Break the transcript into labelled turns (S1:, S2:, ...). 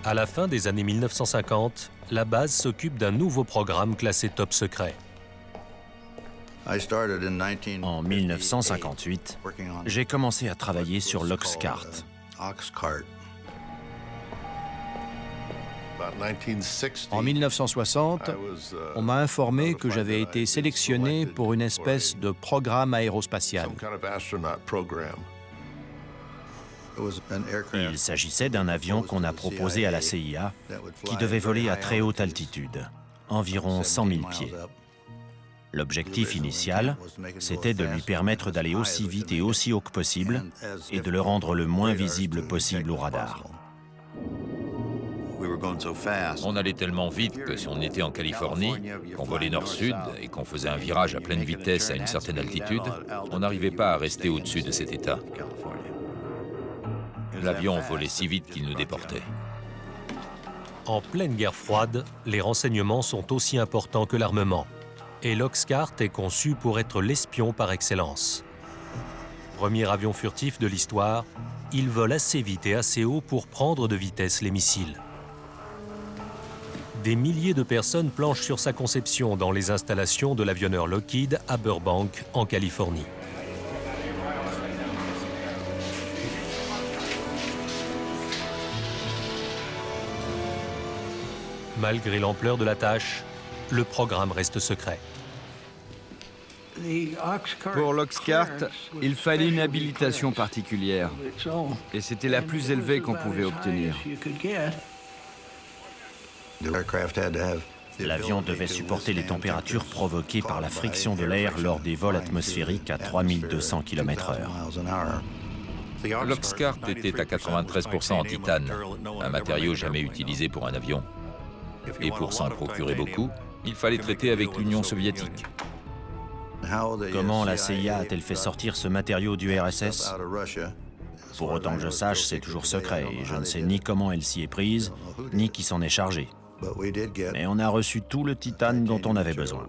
S1: À la fin des années 1950, la base s'occupe d'un nouveau programme classé top secret.
S2: En 1958, j'ai commencé à travailler sur l'Oxcart.
S3: En 1960, on m'a informé que j'avais été sélectionné pour une espèce de programme aérospatial.
S2: Il s'agissait d'un avion qu'on a proposé à la CIA qui devait voler à très haute altitude, environ 100 000 pieds. L'objectif initial, c'était de lui permettre d'aller aussi vite et aussi haut que possible et de le rendre le moins visible possible au radar.
S4: On allait tellement vite que si on était en Californie, qu'on volait nord-sud et qu'on faisait un virage à pleine vitesse à une certaine altitude, on n'arrivait pas à rester au-dessus de cet état. L'avion volait si vite qu'il nous déportait.
S1: En pleine guerre froide, les renseignements sont aussi importants que l'armement. Et l'Oxcart est conçu pour être l'espion par excellence. Premier avion furtif de l'histoire, il vole assez vite et assez haut pour prendre de vitesse les missiles. Des milliers de personnes planchent sur sa conception dans les installations de l'avionneur Lockheed à Burbank, en Californie. Malgré l'ampleur de la tâche, le programme reste secret.
S5: Pour l'Oxcart, il fallait une habilitation particulière. Et c'était la plus élevée qu'on pouvait obtenir.
S2: L'avion devait supporter les températures provoquées par la friction de l'air lors des vols atmosphériques à 3200 km/h.
S4: L'Oxcart était à 93% en titane, un matériau jamais utilisé pour un avion. Et pour s'en procurer beaucoup, il fallait traiter avec l'Union soviétique.
S2: Comment la CIA a-t-elle fait sortir ce matériau du RSS? Pour autant que je sache, c'est toujours secret et je ne sais ni comment elle s'y est prise, ni qui s'en est chargé. Mais on a reçu tout le titane dont on avait besoin.